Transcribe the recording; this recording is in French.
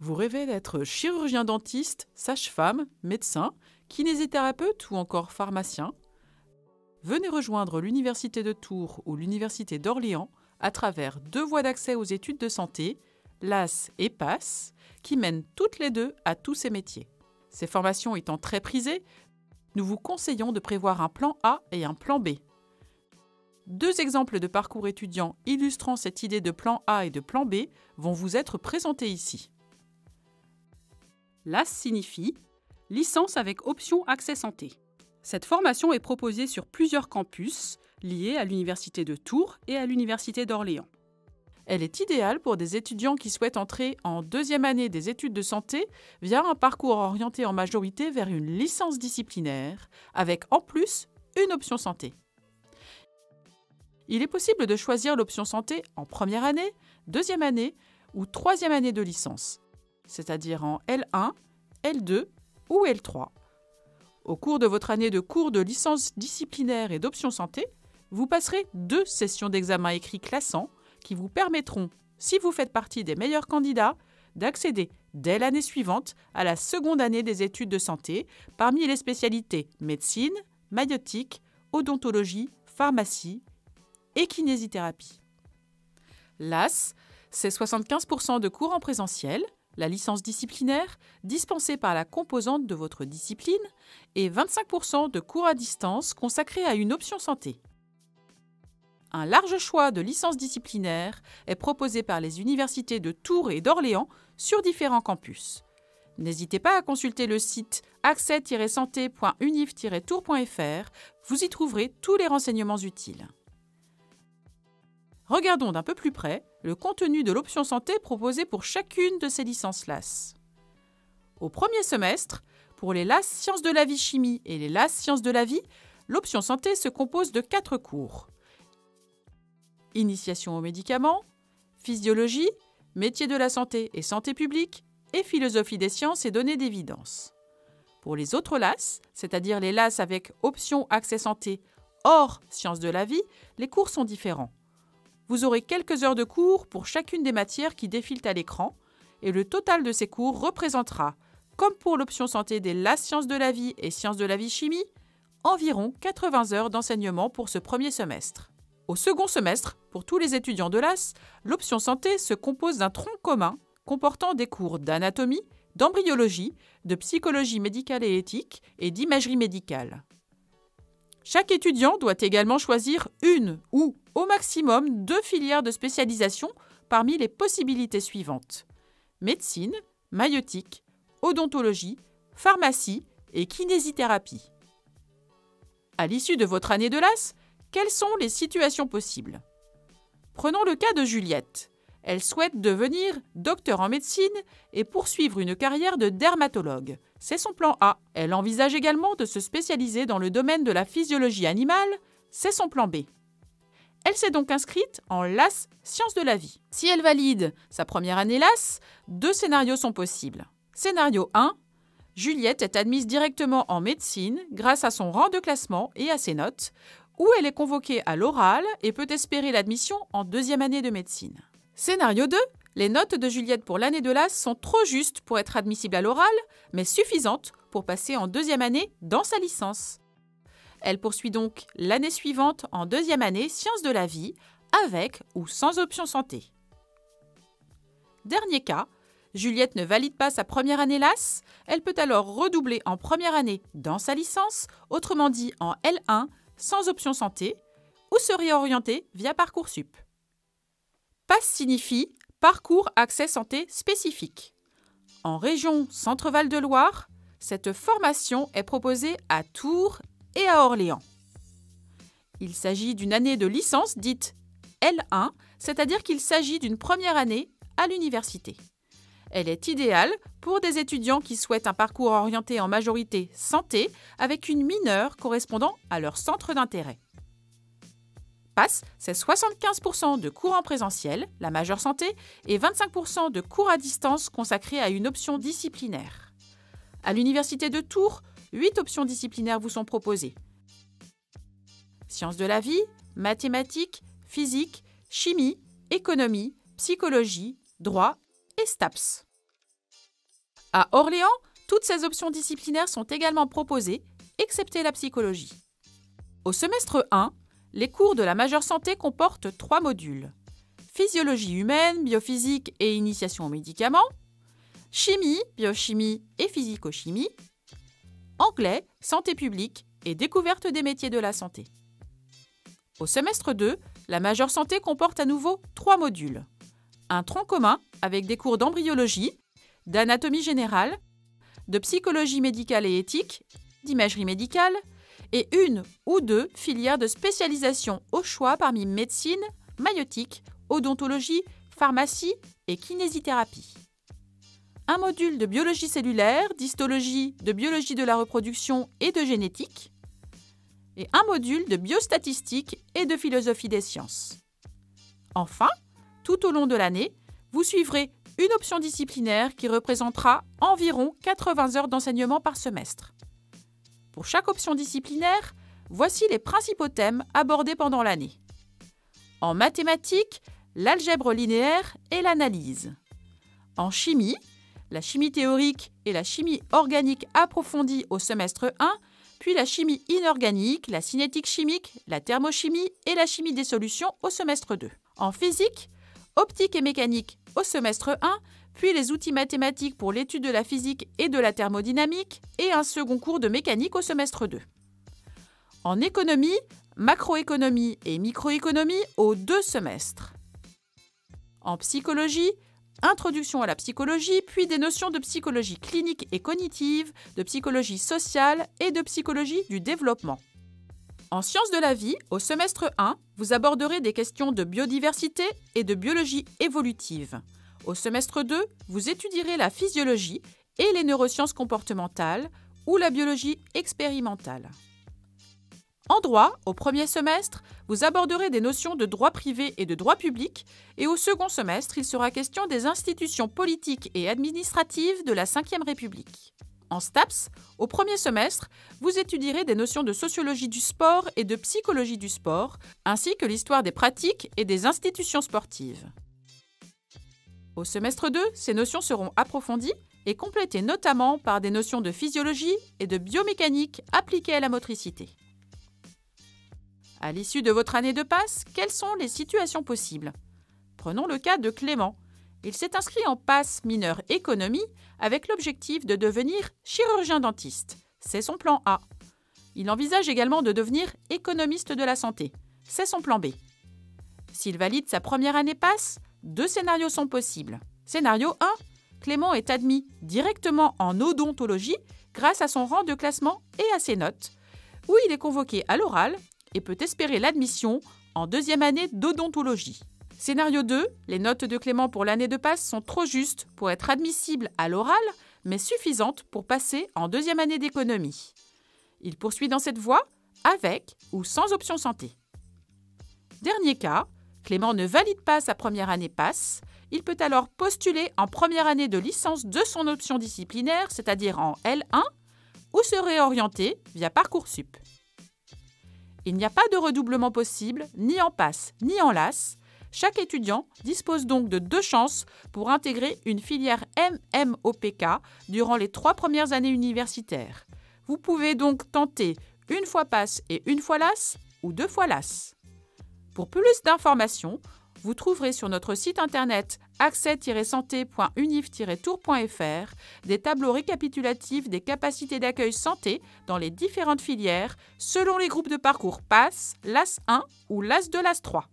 Vous rêvez d'être chirurgien dentiste, sage-femme, médecin, kinésithérapeute ou encore pharmacien? Venez rejoindre l'Université de Tours ou l'Université d'Orléans à travers 2 voies d'accès aux études de santé, LAS et PASS, qui mènent toutes les deux à tous ces métiers. Ces formations étant très prisées, nous vous conseillons de prévoir un plan A et un plan B. 2 exemples de parcours étudiants illustrant cette idée de plan A et de plan B vont vous être présentés ici. LAS signifie licence avec option accès santé. Cette formation est proposée sur plusieurs campus liés à l'Université de Tours et à l'Université d'Orléans. Elle est idéale pour des étudiants qui souhaitent entrer en 2e année des études de santé via un parcours orienté en majorité vers une licence disciplinaire, avec en plus une option santé. Il est possible de choisir l'option santé en 1re année, 2e année ou 3e année de licence, c'est-à-dire en L1, L2 ou L3. Au cours de votre année de cours de licence disciplinaire et d'option santé, vous passerez 2 sessions d'examen écrit classants qui vous permettront, si vous faites partie des meilleurs candidats, d'accéder dès l'année suivante à la 2e année des études de santé parmi les spécialités médecine, maïeutique, odontologie, pharmacie et kinésithérapie. LAS, c'est 75% de cours en présentiel, la licence disciplinaire dispensée par la composante de votre discipline et 25% de cours à distance consacrés à une option santé. Un large choix de licences disciplinaires est proposé par les universités de Tours et d'Orléans sur différents campus. N'hésitez pas à consulter le site accès-santé.univ-tours.fr, vous y trouverez tous les renseignements utiles. Regardons d'un peu plus près le contenu de l'option santé proposée pour chacune de ces licences LAS. Au 1er semestre, pour les LAS Sciences de la vie chimie et les LAS Sciences de la vie, l'option santé se compose de 4 cours. Initiation aux médicaments, physiologie, métiers de la santé et santé publique, et philosophie des sciences et données d'évidence. Pour les autres LAS, c'est-à-dire les LAS avec option accès santé hors sciences de la vie, les cours sont différents. Vous aurez quelques heures de cours pour chacune des matières qui défilent à l'écran, et le total de ces cours représentera, comme pour l'option santé des LAS Sciences de la vie et Sciences de la vie chimie, environ 80 heures d'enseignement pour ce 1er semestre. Au 2e semestre, pour tous les étudiants de LAS, l'option santé se compose d'un tronc commun comportant des cours d'anatomie, d'embryologie, de psychologie médicale et éthique et d'imagerie médicale. Chaque étudiant doit également choisir une ou, au maximum, 2 filières de spécialisation parmi les possibilités suivantes: médecine, maïeutique, odontologie, pharmacie et kinésithérapie. À l'issue de votre année de LAS, quelles sont les situations possibles? Prenons le cas de Juliette. Elle souhaite devenir docteur en médecine et poursuivre une carrière de dermatologue. C'est son plan A. Elle envisage également de se spécialiser dans le domaine de la physiologie animale. C'est son plan B. Elle s'est donc inscrite en LAS Sciences de la vie. Si elle valide sa 1re année LAS, 2 scénarios sont possibles. Scénario 1. Juliette est admise directement en médecine grâce à son rang de classement et à ses notes, où elle est convoquée à l'oral et peut espérer l'admission en 2e année de médecine. Scénario 2. Les notes de Juliette pour l'année de LAS sont trop justes pour être admissibles à l'oral, mais suffisantes pour passer en 2e année dans sa licence. Elle poursuit donc l'année suivante en 2e année Sciences de la vie, avec ou sans option santé. Dernier cas, Juliette ne valide pas sa 1re année LAS, elle peut alors redoubler en 1re année dans sa licence, autrement dit en L1, sans option santé, ou se réorienter via Parcoursup. PASS signifie Parcours Accès Santé Spécifique. En région Centre-Val de Loire, cette formation est proposée à Tours et à Orléans. Il s'agit d'une année de licence dite L1, c'est-à-dire qu'il s'agit d'une 1re année à l'université. Elle est idéale pour des étudiants qui souhaitent un parcours orienté en majorité santé avec une mineure correspondant à leur centre d'intérêt. PASS, c'est 75% de cours en présentiel, la majeure santé, et 25% de cours à distance consacrés à une option disciplinaire. À l'Université de Tours, 8 options disciplinaires vous sont proposées. Sciences de la vie, mathématiques, physique, chimie, économie, psychologie, droit et STAPS. À Orléans, toutes ces options disciplinaires sont également proposées, excepté la psychologie. Au semestre 1, les cours de la majeure santé comportent 3 modules. Physiologie humaine, biophysique et initiation aux médicaments, chimie, biochimie et physico-chimie, anglais, santé publique et découverte des métiers de la santé. Au semestre 2, la majeure santé comporte à nouveau 3 modules. Un tronc commun avec des cours d'embryologie, d'anatomie générale, de psychologie médicale et éthique, d'imagerie médicale et 1 ou 2 filières de spécialisation au choix parmi médecine, maïeutique, odontologie, pharmacie et kinésithérapie. Un module de biologie cellulaire, d'histologie, de biologie de la reproduction et de génétique, et un module de biostatistique et de philosophie des sciences. Enfin, tout au long de l'année, vous suivrez une option disciplinaire qui représentera environ 80 heures d'enseignement par semestre. Pour chaque option disciplinaire, voici les principaux thèmes abordés pendant l'année. En mathématiques, l'algèbre linéaire et l'analyse. En chimie, la chimie théorique et la chimie organique approfondie au semestre 1, puis la chimie inorganique, la cinétique chimique, la thermochimie et la chimie des solutions au semestre 2. En physique, optique et mécanique au semestre 1, puis les outils mathématiques pour l'étude de la physique et de la thermodynamique et un second cours de mécanique au semestre 2. En économie, macroéconomie et microéconomie aux 2 semestres. En psychologie, introduction à la psychologie, puis des notions de psychologie clinique et cognitive, de psychologie sociale et de psychologie du développement. En sciences de la vie, au semestre 1, vous aborderez des questions de biodiversité et de biologie évolutive. Au semestre 2, vous étudierez la physiologie et les neurosciences comportementales ou la biologie expérimentale. En droit, au premier semestre, vous aborderez des notions de droit privé et de droit public, et au second semestre, il sera question des institutions politiques et administratives de la Ve République. En STAPS, au premier semestre, vous étudierez des notions de sociologie du sport et de psychologie du sport, ainsi que l'histoire des pratiques et des institutions sportives. Au semestre 2, ces notions seront approfondies et complétées notamment par des notions de physiologie et de biomécanique appliquées à la motricité. À l'issue de votre année de PASS, quelles sont les situations possibles? Prenons le cas de Clément. Il s'est inscrit en PASS mineur économie avec l'objectif de devenir chirurgien-dentiste. C'est son plan A. Il envisage également de devenir économiste de la santé. C'est son plan B. S'il valide sa première année PASS, 2 scénarios sont possibles. Scénario 1, Clément est admis directement en odontologie grâce à son rang de classement et à ses notes, où il est convoqué à l'oral et peut espérer l'admission en 2e année d'odontologie. Scénario 2, les notes de Clément pour l'année de PASS sont trop justes pour être admissibles à l'oral, mais suffisantes pour passer en 2e année d'économie. Il poursuit dans cette voie avec ou sans option santé. Dernier cas, Clément ne valide pas sa première année PASS. Il peut alors postuler en première année de licence de son option disciplinaire, c'est-à-dire en L1, ou se réorienter via Parcoursup. Il n'y a pas de redoublement possible, ni en PASS, ni en LAS. Chaque étudiant dispose donc de 2 chances pour intégrer une filière MMOPK durant les 3 premières années universitaires. Vous pouvez donc tenter 1 fois PASS et 1 fois LAS, ou 2 fois LAS. Pour plus d'informations, vous trouverez sur notre site internet accès-santé.unif-tour.fr des tableaux récapitulatifs des capacités d'accueil santé dans les différentes filières selon les groupes de parcours PASS, LAS 1 ou LAS 2, LAS 3.